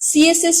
CSS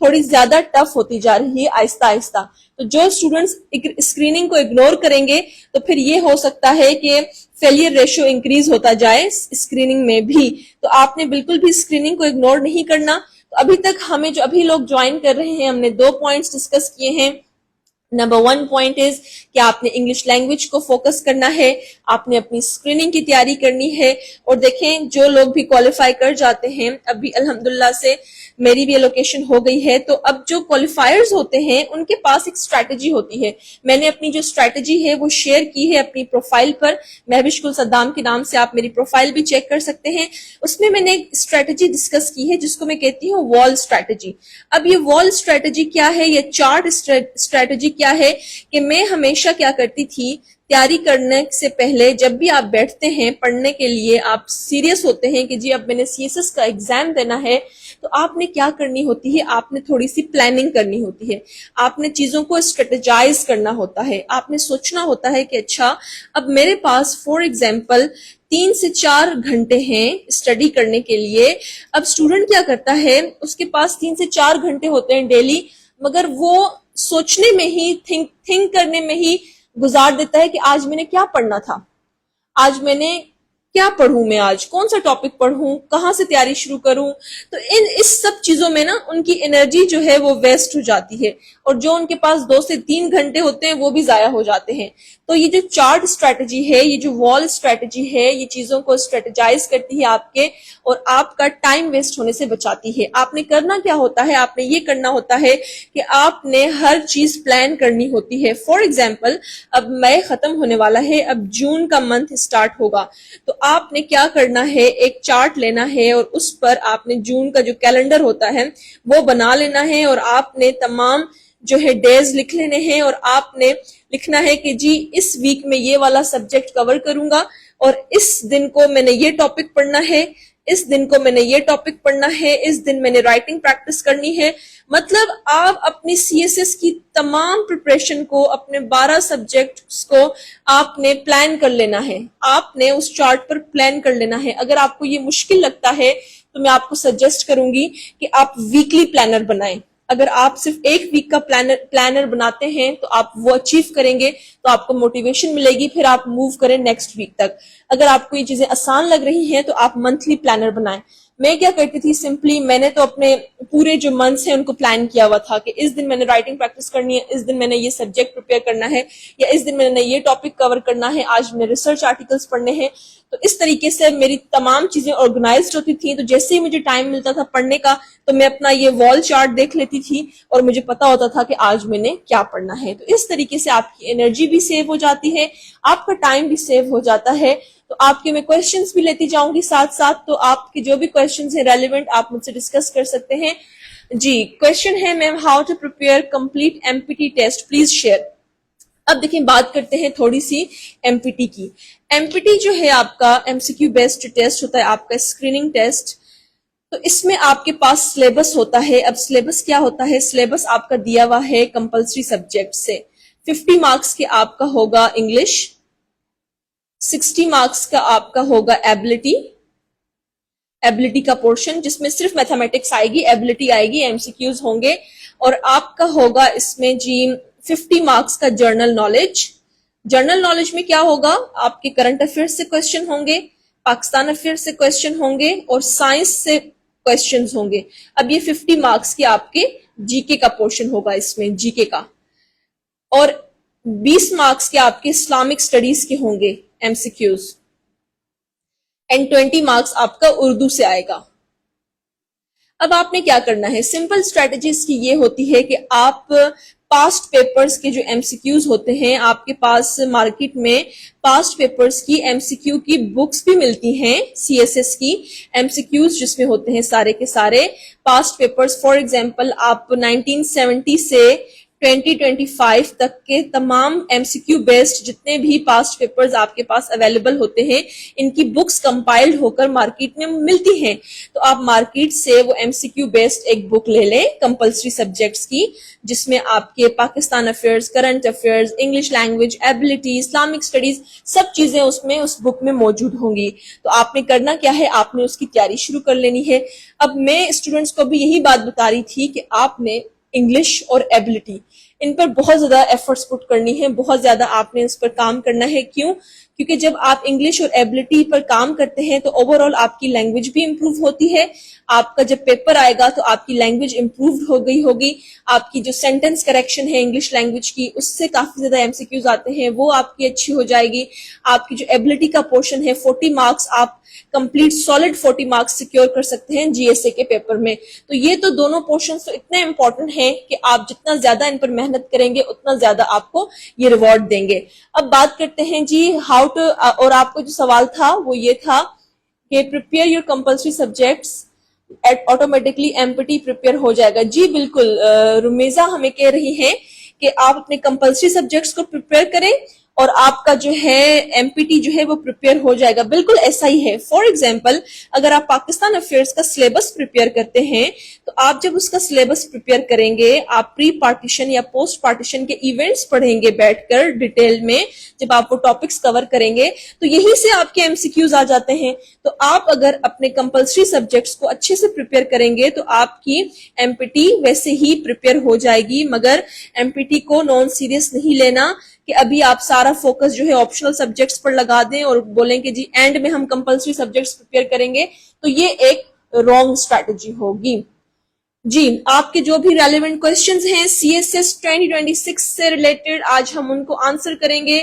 تھوڑی زیادہ tough ہوتی جا رہی ہے آہستہ آہستہ. تو جو اسٹوڈنٹس اسکریننگ کو اگنور کریں گے تو پھر یہ ہو سکتا ہے کہ فیلئر ریشو انکریز ہوتا جائے اسکریننگ میں بھی. تو آپ نے بالکل بھی اسکریننگ کو اگنور نہیں کرنا. تو ابھی تک ہمیں جو ابھی لوگ جوائن کر رہے ہیں ہم نے 2 پوائنٹس ڈسکس کیے ہیں. نمبر 1 پوائنٹ از کہ آپ نے انگلش لینگویج کو فوکس کرنا ہے, آپ نے اپنی اسکریننگ کی تیاری کرنی ہے. اور دیکھیں جو لوگ بھی کوالیفائی کر جاتے ہیں, ابھی الحمدللہ سے میری بھی الوکیشن ہو گئی ہے, تو اب جو کوالیفائرز ہوتے ہیں ان کے پاس ایک اسٹریٹجی ہوتی ہے. میں نے اپنی جو اسٹریٹجی ہے وہ شیئر کی ہے اپنی پروفائل پر, مہوش گل صدام کے نام سے آپ میری پروفائل بھی چیک کر سکتے ہیں. اس میں نے ایک اسٹریٹجی ڈسکس کی ہے جس کو میں کہتی ہوں وال اسٹریٹجی. اب یہ وال اسٹریٹجی کیا ہے, یہ چارٹ اسٹریٹجی کیا ہے کہ میں ہمیشہ کیا کرتی تھی, تیاری کرنے سے پہلے جب بھی آپ بیٹھتے ہیں پڑھنے کے لیے, آپ سیریس ہوتے ہیں کہ جی اب میں نے سی ایس ایس کا ایگزام دینا ہے, تو آپ نے کیا کرنی ہوتی ہے, آپ نے تھوڑی سی پلاننگ کرنی ہوتی ہے, آپ نے چیزوں کو اسٹریٹجائز کرنا ہوتا ہے, آپ نے سوچنا ہوتا ہے کہ اچھا اب میرے پاس فار ایگزامپل 3 سے 4 گھنٹے ہیں اسٹڈی کرنے کے لیے. اب اسٹوڈنٹ کیا کرتا ہے, اس کے پاس 3 سے 4 گھنٹے ہوتے ہیں ڈیلی, مگر وہ سوچنے میں ہی تھنک کرنے میں ہی گزار دیتا ہے کہ آج میں نے کیا پڑھنا تھا, آج میں نے کیا پڑھوں, میں آج کون سا ٹاپک پڑھوں, کہاں سے تیاری شروع کروں. تو اس سب چیزوں میں نا ان کی انرجی جو ہے وہ ویسٹ ہو جاتی ہے, اور جو ان کے پاس 2 سے 3 گھنٹے ہوتے ہیں وہ بھی ضائع ہو جاتے ہیں. تو یہ جو چارٹ اسٹریٹجی ہے, یہ جو وال اسٹریٹجی ہے, یہ چیزوں کو اسٹریٹجائز کرتی ہے آپ کے, اور آپ کا ٹائم ویسٹ ہونے سے بچاتی ہے. آپ نے کرنا کیا ہوتا ہے, آپ نے یہ کرنا ہوتا ہے کہ آپ نے ہر چیز پلان کرنی ہوتی ہے. فار ایگزامپل اب مئی ختم ہونے والا ہے, اب جون کا منتھ اسٹارٹ ہوگا, تو آپ نے کیا کرنا ہے, ایک چارٹ لینا ہے اور اس پر آپ نے جون کا جو کیلنڈر ہوتا ہے وہ بنا لینا ہے, اور آپ نے تمام جو ہے ڈیز لکھ لینے ہیں, اور آپ نے لکھنا ہے کہ جی اس ویک میں یہ والا سبجیکٹ کور کروں گا, اور اس دن کو میں نے یہ ٹاپک پڑھنا ہے, اس دن کو میں نے یہ ٹاپک پڑھنا ہے, اس دن میں نے رائٹنگ پریکٹس کرنی ہے. مطلب آپ اپنی سی ایس ایس کی تمام پریپریشن کو, اپنے 12 سبجیکٹس کو آپ نے پلان کر لینا ہے, آپ نے اس چارٹ پر پلان کر لینا ہے. اگر آپ کو یہ مشکل لگتا ہے تو میں آپ کو سجیسٹ کروں گی کہ آپ ویکلی پلانر بنائیں. اگر آپ صرف ایک ویک کا پلانر بناتے ہیں تو آپ وہ اچیو کریں گے, تو آپ کو موٹیویشن ملے گی, پھر آپ موو کریں نیکسٹ ویک تک. اگر آپ کو یہ چیزیں آسان لگ رہی ہیں تو آپ منتھلی پلانر بنائیں. میں کیا کرتی تھی, سمپلی میں نے تو اپنے پورے جو منتھس ہیں ان کو پلان کیا ہوا تھا کہ اس دن میں نے رائٹنگ پریکٹس کرنی ہے, اس دن میں نے یہ سبجیکٹ پریپیئر کرنا ہے, یا اس دن میں نے یہ ٹاپک کور کرنا ہے, آج میں نے ریسرچ آرٹیکلس پڑھنے ہیں. تو اس طریقے سے میری تمام چیزیں آرگنائزڈ ہوتی تھیں. تو جیسے ہی مجھے ٹائم ملتا تھا پڑھنے کا تو میں اپنا یہ وال چارٹ دیکھ لیتی تھی, اور مجھے پتا ہوتا تھا کہ آج میں نے کیا پڑھنا ہے. تو اس طریقے سے آپ کی انرجی بھی سیو ہو جاتی ہے, آپ کا ٹائم بھی سیو ہو جاتا ہے. تو آپ کے میں کویسچنز بھی لیتی جاؤں گی ساتھ ساتھ, تو آپ کے جو بھی کویسچنز ہیں ریلیونٹ آپ مجھ سے ڈسکس کر سکتے ہیں. جی کویسچن ہے ma'am, how to prepare complete M P T test, please share. اب دیکھیں بات کرتے ہیں تھوڑی سی ایم پی ٹی کی. ایم پی ٹی جو ہے آپ کا M C Q based test ہوتا ہے, آپ کا اسکریننگ ٹیسٹ. تو اس میں آپ کے پاس سلیبس ہوتا ہے. اب سلیبس کیا ہوتا ہے, سلیبس آپ کا دیا ہوا ہے کمپلسری سبجیکٹ سے. 50 مارکس کے آپ کا ہوگا انگلش, 60 مارکس کا آپ کا ہوگا ایبلٹی کا پورشن, جس میں صرف میتھمیٹکس آئے گی, ایبلٹی آئے گی, ایم سی کیوز ہوں گے. اور آپ کا ہوگا اس میں جی 50 مارکس کا جرنل نالج. جرنل نالج میں کیا ہوگا, آپ کے کرنٹ افیئر سے کویسچن ہوں گے, پاکستان افیئر سے کویسچن ہوں گے, اور سائنس سے کویسچنز ہوں گے. اب یہ 50 مارکس کے آپ کے جی کے کا پورشن ہوگا, اس میں جی کے کا. اور 20 مارکس کے آپ کے اسلامک سٹڈیز کے ہوں گے M C Qs, and 20 marks آپ کا اردو سے آئے گا. اب آپ نے کیا کرنا ہے, سمپل اسٹریٹجیز کی یہ ہوتی ہے کہ آپ پاسٹ پیپرز کے جو ایم سی کیوز ہوتے ہیں, آپ کے پاس مارکیٹ میں پاسٹ پیپرز کی ایم سی کیو کی بکس بھی ملتی ہیں, سی ایس ایس کی ایم سی کیوز جس میں ہوتے ہیں سارے کے سارے پاسٹ پیپرز. فار ایگزامپل آپ 1970 سے 2025 تک کے تمام MCQ بیسڈ جتنے بھی پاسٹ پیپرز آپ کے پاس اویلیبل ہوتے ہیں ان کی بکس کمپائلڈ ہو کر مارکیٹ میں ملتی ہیں. تو آپ مارکیٹ سے وہ MCQ بیسڈ ایک بک لے لیں کمپلسری سبجیکٹس کی, جس میں آپ کے Pakistan affairs, current affairs, English language, ability, Islamic studies, سب چیزیں اس بک میں موجود ہوں گی. تو آپ نے کرنا کیا ہے, آپ نے اس کی تیاری شروع کر لینی ہے. اب میں اسٹوڈنٹس کو بھی یہی بات بتا رہی تھی کہ آپ نے انگلش اور ایبلٹی ان پر بہت زیادہ ایفرٹس پٹ کرنی ہے, بہت زیادہ آپ نے اس پر کام کرنا ہے. کیوں؟ کیونکہ جب آپ انگلش اور ایبلٹی پر کام کرتے ہیں تو اوور آل آپ کی لینگویج بھی امپروو ہوتی ہے. آپ کا جب پیپر آئے گا تو آپ کی لینگویج امپروو ہو گئی ہوگی. آپ کی جو سینٹنس کریکشن ہے انگلش لینگویج کی, اس سے کافی زیادہ MCQs آتے ہیں, وہ آپ کی اچھی ہو جائے گی. آپ کی جو ایبلٹی کا پورشن ہے 40 مارکس آپ کمپلیٹ سالڈ 40 مارکس سیکیور کر سکتے ہیں GSA کے پیپر میں. تو یہ تو دونوں پورشنز تو اتنے امپورٹنٹ ہیں کہ آپ جتنا زیادہ ان پر محنت کریں گے اتنا زیادہ آپ کو یہ ریوارڈ دیں گے. اب بات کرتے ہیں جی ہاؤ ٹو, اور آپ کو جو سوال تھا وہ یہ تھا کہ prepare your compulsory subjects automatically MPT prepare ہو جائے گا. جی بالکل, رمیزہ ہمیں کہہ رہی ہیں کہ آپ اپنے کمپلسری سبجیکٹس کو پریپیئر کریں اور آپ کا جو ہے MPT جو ہے وہ پریپیئر ہو جائے گا. بالکل ایسا ہی ہے. فار ایگزامپل اگر آپ پاکستان افیئرس کا سلیبس پریپیئر کرتے ہیں تو آپ جب اس کا سلیبس پریپیئر کریں گے, آپ پری پارٹیشن یا پوسٹ پارٹیشن کے ایونٹس پڑھیں گے بیٹھ کر ڈیٹیل میں, جب آپ وہ ٹاپکس کور کریں گے تو یہی سے آپ کے MCQs آ جاتے ہیں. تو آپ اگر اپنے کمپلسری سبجیکٹس کو اچھے سے پریپیئر کریں گے تو آپ کی MPT ویسے ہی پریپیئر ہو جائے گی. مگر MPT کو نان سیریس نہیں لینا کہ ابھی آپ سارا فوکس جو ہے آپشنل سبجیکٹس پر لگا دیں اور بولیں کہ جی اینڈ میں ہم کمپلسری سبجیکٹس پریپیئر کریں گے, تو یہ ایک رانگ اسٹریٹجی ہوگی. جی آپ کے جو بھی ریلیونٹ کوسچنز ہیں CSS 2026 سے ریلیٹڈ آج ہم ان کو آنسر کریں گے,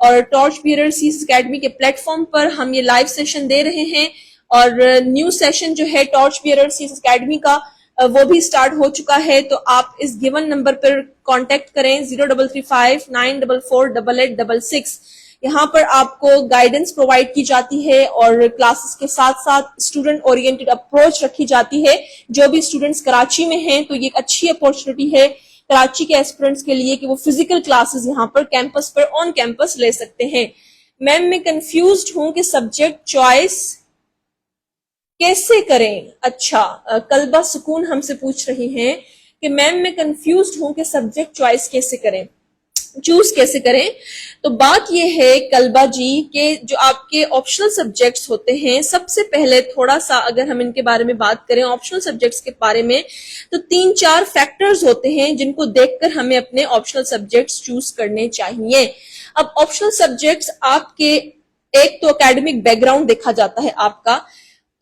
اور ٹارچ بیئرر CSS اکیڈمی کے پلیٹ فارم پر ہم یہ لائیو سیشن دے رہے ہیں, اور نیو سیشن جو ہے ٹارچ بیئرر CSS اکیڈمی کا وہ بھی سٹارٹ ہو چکا ہے. تو آپ اس گیون نمبر پر کانٹیکٹ کریں 033594488866. یہاں پر آپ کو گائیڈنس پرووائڈ کی جاتی ہے اور کلاسز کے ساتھ ساتھ اسٹوڈنٹ اورینٹڈ اپروچ رکھی جاتی ہے. جو بھی اسٹوڈنٹس کراچی میں ہیں تو یہ ایک اچھی اپورچونٹی ہے کراچی کے ایسپرنٹس کے لیے کہ وہ فزیکل کلاسز یہاں پر کیمپس پر آن کیمپس لے سکتے ہیں. میم میں کنفیوزڈ ہوں کہ سبجیکٹ چوائس کیسے کریں. اچھا, کلبہ سکون ہم سے پوچھ رہی ہیں کہ میم میں کنفیوزڈ ہوں کہ سبجیکٹ چوائس کیسے کریں, چوز کیسے کریں. تو بات یہ ہے کلبہ جی کہ جو آپ کے آپشنل سبجیکٹس ہوتے ہیں, سب سے پہلے تھوڑا سا اگر ہم ان کے بارے میں بات کریں آپشنل سبجیکٹس کے بارے میں, تو 3-4 فیکٹرز ہوتے ہیں جن کو دیکھ کر ہمیں اپنے آپشنل سبجیکٹس چوز کرنے چاہیے. اب آپشنل سبجیکٹس آپ کے ایک تو اکیڈمک بیک گراؤنڈ دیکھا جاتا ہے آپ کا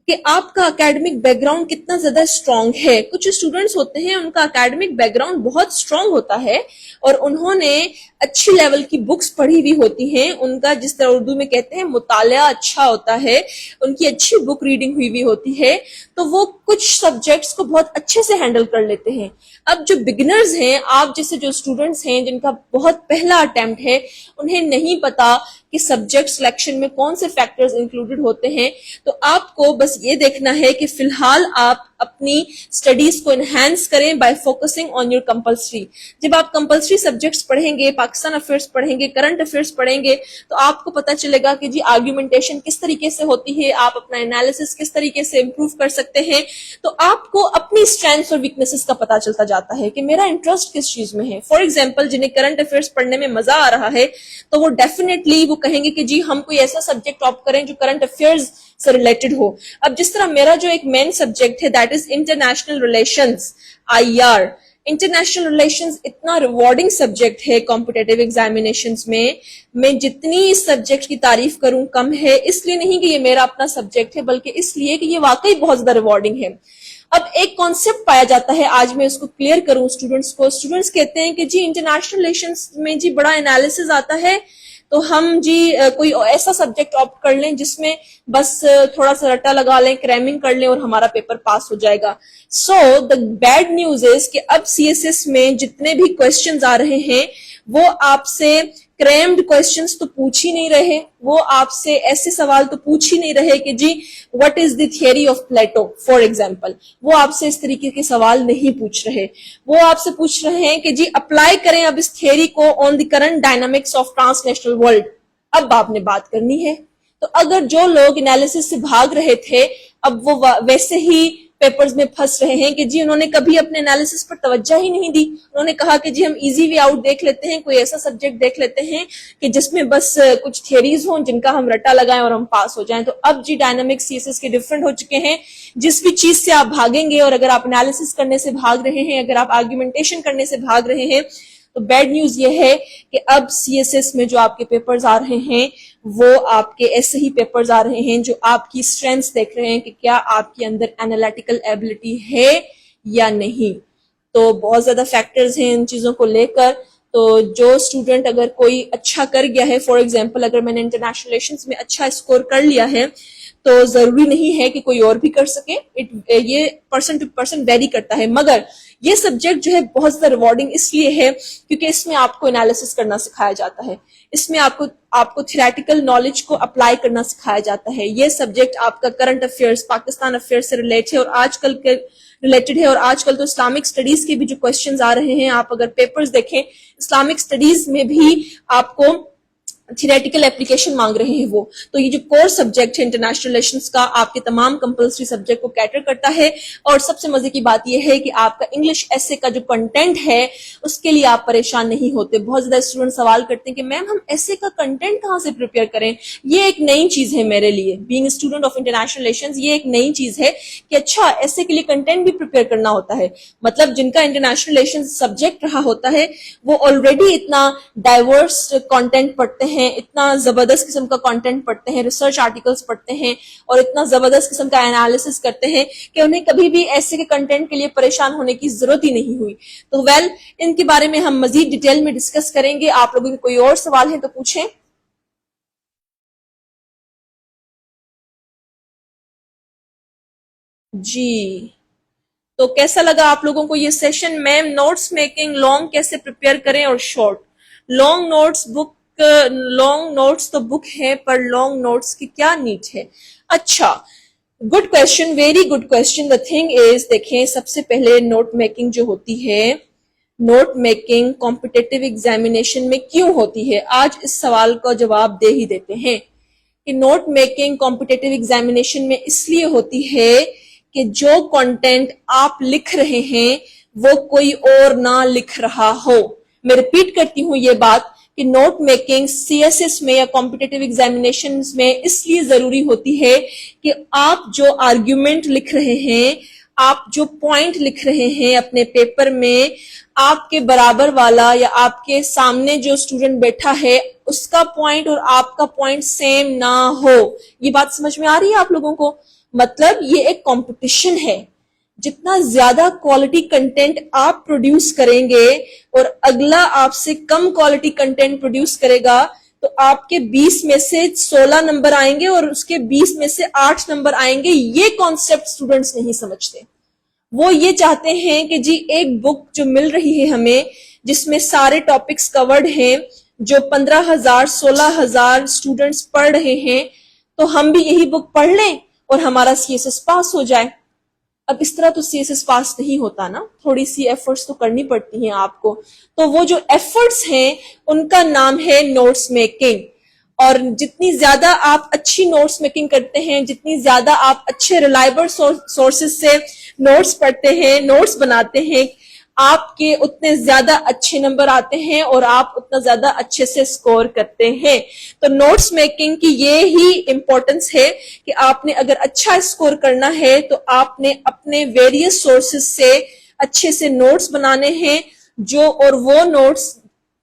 کہ آپ کا اکیڈمک بیک گراؤنڈ کتنا زیادہ اسٹرانگ ہے. کچھ اسٹوڈنٹس ہوتے ہیں ان کا اکیڈمک بیک گراؤنڈ بہت اسٹرانگ ہوتا ہے اور انہوں نے اچھی لیول کی بکس پڑھی ہوئی ہوتی ہیں, ان کا جس طرح اردو میں کہتے ہیں مطالعہ اچھا ہوتا ہے, ان کی اچھی بک ریڈنگ ہوئی ہوتی ہے, تو وہ کچھ سبجیکٹس کو بہت اچھے سے ہینڈل کر لیتے ہیں. اب جو بگنرز ہیں, آپ جیسے جو اسٹوڈنٹس ہیں جن کا بہت پہلا اٹیمپٹ ہے, انہیں نہیں پتا کہ سبجیکٹ سلیکشن میں کون سے فیکٹرز انکلوڈڈ ہوتے ہیں, تو آپ کو بس یہ دیکھنا ہے کہ فی الحال آپ اپنی اسٹڈیز کو انہینس کریں by focusing on your compulsory. جب آپ کمپلسری سبجیکٹس پڑھیں گے, پاکستان افیئرس پڑھیں گے, کرنٹ افیئرس پڑھیں گے, تو آپ کو پتا چلے گا کہ جی آرگیومنٹیشن کس طریقے سے ہوتی ہے, آپ اپنا انالیسس کس طریقے سے امپروو کر سکتے ہیں. تو آپ کو اپنی اسٹرینتھس اور ویکنیسز کا پتا چلتا جاتا ہے کہ میرا انٹرسٹ کس چیز میں ہے. فار ایگزامپل جنہیں کرنٹ افیئرس پڑھنے میں مزہ آ رہا ہے تو وہ ڈیفینیٹلی وہ کہیں گے کہ جی ہم کوئی ایسا سبجیکٹ آپٹ کریں جو کرنٹ افیئرز سے ریلیٹڈ ہو. اب جس طرح میرا جو ایک مین سبجیکٹ ہے that is international relations IR. International relations اتنا ریوارڈنگ سبجیکٹ ہے کمپٹیٹیو ایگزامینیشنز میں جتنی اس سبجیکٹ کی تعریف کروں کم ہے. اس لیے نہیں کہ یہ میرا اپنا سبجیکٹ ہے بلکہ اس لیے کہ یہ واقعی بہت زیادہ ریوارڈنگ ہے. اب ایک کانسیپٹ پایا جاتا ہے, آج میں اس کو کلیئر کروں اسٹوڈنٹس کو. اسٹوڈنٹس کہتے ہیں کہ جی انٹرنیشنل ریلیشنز میں جی بڑا انالیسز آتا ہے, تو ہم جی کوئی ایسا سبجیکٹ آپٹ کر لیں جس میں بس تھوڑا سا رٹا لگا لیں, کریمنگ کر لیں اور ہمارا پیپر پاس ہو جائے گا. سو دا بیڈ نیوز از کہ اب CSS میں جتنے بھی کوسچنز آ رہے ہیں وہ آپ سے کریمڈ کوشچنس تو پوچھ ہی نہیں رہے, وہ آپ سے ایسے سوال تو پوچھ ہی نہیں رہے کہ جی what is the theory of Plato for example, وہ آپ سے اس طریقے کے سوال نہیں پوچھ رہے. وہ آپ سے پوچھ رہے ہیں کہ جی اپلائی کریں اب اس تھیوری کو on the current dynamics of transnational world, اب آپ نے بات کرنی ہے. تو اگر جو لوگ انالیسس سے بھاگ رہے تھے اب وہ ویسے ہی پیپرز میں پھنس رہے ہیں کہ جی انہوں نے کبھی اپنے انالیسس پر توجہ ہی نہیں دی, انہوں نے کہا کہ جی ہم ایزی وے آؤٹ دیکھ لیتے ہیں, کوئی ایسا سبجیکٹ دیکھ لیتے ہیں کہ جس میں بس کچھ تھیوریز ہوں جن کا ہم رٹا لگائیں اور ہم پاس ہو جائیں. تو اب جی ڈائنامک سی ایس ایس کے ڈفرنٹ ہو چکے ہیں. جس بھی چیز سے آپ بھاگیں گے, اور اگر آپ انالیسس کرنے سے بھاگ رہے ہیں, اگر آپ آرگیومنٹیشن کرنے سے بھاگ رہے ہیں, تو بیڈ نیوز یہ ہے کہ اب سی ایس ایس میں جو آپ کے پیپرز آ رہے ہیں وہ آپ کے ایسے ہی پیپرز آ رہے ہیں جو آپ کی اسٹرینتھس دیکھ رہے ہیں کہ کیا آپ کے اندر انالیٹیکل ایبلٹی ہے یا نہیں. تو بہت زیادہ فیکٹرز ہیں ان چیزوں کو لے کر. تو جو اسٹوڈنٹ اگر کوئی اچھا کر گیا ہے, فار ایگزامپل اگر میں نے انٹرنیشنل ریلیشنز میں اچھا اسکور کر لیا ہے تو ضروری نہیں ہے کہ کوئی اور بھی کر سکے, یہ پرسن ٹو پرسن ویری کرتا ہے. مگر یہ سبجیکٹ جو ہے بہت زیادہ ریوارڈنگ اس لیے ہے کیونکہ اس میں آپ کو انالیسس کرنا سکھایا جاتا ہے, اس میں آپ کو تھیوریٹیکل نالج کو اپلائی کرنا سکھایا جاتا ہے. یہ سبجیکٹ آپ کا کرنٹ افیئرس, پاکستان افیئر سے ریلیٹ ہے, اور آج کل کے ریلیٹڈ ہے. اور آج کل تو اسلامک اسٹڈیز کے بھی جو کوشچنز آ رہے ہیں, آپ اگر پیپرز دیکھیں اسلامک اسٹڈیز میں بھی آپ کو تھیوریٹیکل اپلیکیشن مانگ رہے ہیں وہ. تو یہ جو کور سبجیکٹ ہے انٹرنیشنل ریلیشنز کا, آپ کے تمام کمپلسری سبجیکٹ کو کیٹر کرتا ہے. اور سب سے مزے کی بات یہ ہے کہ آپ کا انگلش ایسے کا جو کنٹینٹ ہے اس کے لیے آپ پریشان نہیں ہوتے. بہت زیادہ اسٹوڈنٹ سوال کرتے ہیں کہ میم ہم ایسے کا کنٹینٹ کہاں سے پریپیئر کریں. یہ ایک نئی چیز ہے میرے لیے, being student of international relations, یہ ایک نئی چیز ہے کہ اچھا ایسے کے لیے کنٹینٹ بھی پریپیئر کرنا ہوتا ہے. مطلب جن کا انٹرنیشنل ریلیشنز سبجیکٹ رہا ہوتا ہے وہ آلریڈی اتنا ڈائیورس کنٹینٹ پڑھتے ہیں, اتنا زبردست قسم کا کنٹینٹ پڑھتے ہیں, ریسرچ آرٹیکلز پڑھتے ہیں, اور اتنا زبردست قسم کا انالیسس کرتے ہیں کہ انہیں کبھی بھی ایسے کے کنٹینٹ کے لیے پریشان ہونے کی ضرورت ہی نہیں ہوئی. تو ان کے بارے میں ہم مزید ڈیٹیل میں ڈسکس کریں گے. آپ لوگوں کے کوئی اور سوال ہیں تو پوچھیں. جی تو کیسا لگا آپ لوگوں کو یہ سیشن؟ میم نوٹس میکنگ لانگ کیسے پریپیئر کریں اور شارٹ؟ لانگ نوٹس تو بک ہے, پر لانگ نوٹس کی کیا نیڈ ہے؟ اچھا, good question, very good question. The thing is, دیکھیں سب سے پہلے نوٹ میکنگ جو ہوتی ہے, نوٹ میکنگ کمپٹیٹیو ایگزامینیشن میں کیوں ہوتی ہے؟ آج اس سوال کا جواب دے ہی دیتے ہیں کہ نوٹ میکنگ کمپٹیٹیو ایگزامینیشن میں اس لیے ہوتی ہے کہ جو کنٹینٹ آپ لکھ رہے ہیں وہ کوئی اور نہ لکھ رہا ہو. میں ریپیٹ کرتی ہوں یہ بات کہ note making C S S میں یا کمپٹیٹیو ایگزامینیشن میں اس لیے ضروری ہوتی ہے کہ آپ جو آرگیومنٹ لکھ رہے ہیں, آپ جو پوائنٹ لکھ رہے ہیں اپنے پیپر میں, آپ کے برابر والا یا آپ کے سامنے جو اسٹوڈنٹ بیٹھا ہے اس کا پوائنٹ اور آپ کا پوائنٹ سیم نہ ہو. یہ بات سمجھ میں آ رہی ہے آپ لوگوں کو؟ مطلب یہ ایک کمپٹیشن ہے. جتنا زیادہ کوالٹی کنٹینٹ آپ پروڈیوس کریں گے اور اگلا آپ سے کم کوالٹی کنٹینٹ پروڈیوس کرے گا تو آپ کے 20 میں سے 16 نمبر آئیں گے اور اس کے 20 میں سے 8 نمبر آئیں گے. یہ کانسیپٹ اسٹوڈنٹس نہیں سمجھتے. وہ یہ چاہتے ہیں کہ جی ایک بک جو مل رہی ہے ہمیں جس میں سارے ٹاپکس کورڈ ہیں, جو 15,000 16,000 اسٹوڈنٹس پڑھ رہے ہیں, تو ہم بھی یہی بک پڑھ لیں اور ہمارا سی ایس ایس پاس ہو جائے. اب اس طرح تو سی ایس ایس پاس نہیں ہوتا نا, تھوڑی سی ایفرٹس تو کرنی پڑتی ہیں آپ کو. تو وہ جو ایفرٹس ہیں ان کا نام ہے نوٹس میکنگ. اور جتنی زیادہ آپ اچھی نوٹس میکنگ کرتے ہیں, جتنی زیادہ آپ اچھے ریلائبل سورسز سے نوٹس پڑھتے ہیں, نوٹس بناتے ہیں, آپ کے اتنے زیادہ اچھے نمبر آتے ہیں اور آپ اتنا زیادہ اچھے سے سکور کرتے ہیں. تو نوٹس میکنگ کی یہ ہی امپورٹنس ہے کہ آپ نے اگر اچھا سکور کرنا ہے تو آپ نے اپنے ویریس سورسز سے اچھے سے نوٹس بنانے ہیں, جو اور وہ نوٹس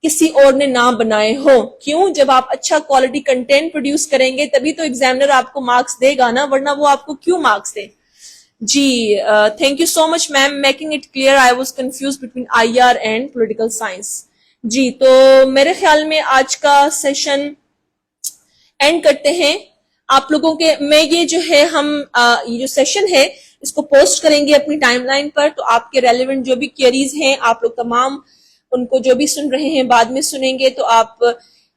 کسی اور نے نہ بنائے ہو. کیوں؟ جب آپ اچھا کوالٹی کنٹینٹ پروڈیوس کریں گے تبھی تو ایگزامنر آپ کو مارکس دے گا نا, ورنہ وہ آپ کو کیوں مارکس دے. جی thank you so much ma'am, making it clear, I was confused between I R and political science. جی تو میرے خیال میں آج کا سیشن اینڈ کرتے ہیں. آپ لوگوں کے میں یہ جو ہے ہم یہ جو سیشن ہے اس کو پوسٹ کریں گے اپنی ٹائم لائن پر, تو آپ کے ریلیونٹ جو بھی کیئریز ہیں آپ لوگ تمام ان کو جو بھی سن رہے ہیں بعد میں سنیں گے تو آپ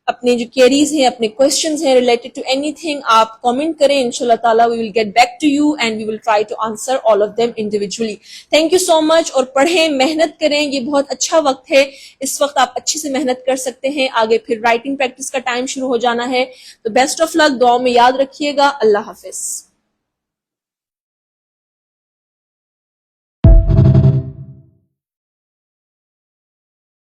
اپنے جو کیریز ہیں اپنے کوشچنز ہیں ریلیٹڈ ٹو اینی تھنگ آپ کامنٹ کریں انشاءاللہ تعالیٰ we will get back to you and we will try to answer all of them individually. Thank you so much. اور پڑھیں محنت کریں, یہ بہت اچھا وقت ہے, اس وقت آپ اچھے سے محنت کر سکتے ہیں. آگے پھر رائٹنگ پریکٹس کا ٹائم شروع ہو جانا ہے, تو بیسٹ آف لک. دعاؤں میں یاد رکھیے گا. اللہ حافظ.